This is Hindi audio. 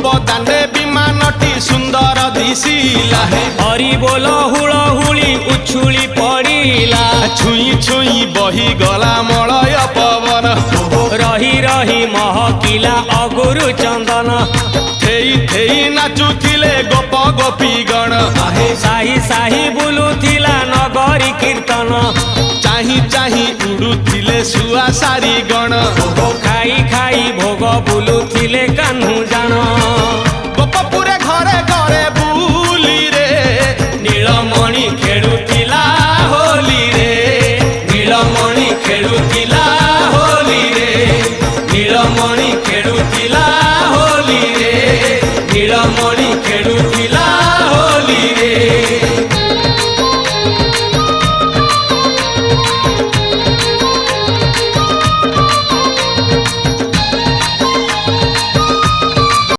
धूप दांडे विमानटी सुंदर दिशिला हरि बोल हुलहुली उछुली पड़िला छुई छुई बही गला मलय पवन रही रही महकिला अगुरु चंदन थेई थेई नाचुथिले गोप गोपी गण साही साही बुलुथिला नगरी कीर्तन चाही चाही उड़ुथिले सुआ सारी गण खाई खाई भोग बुलुथिले कान्हू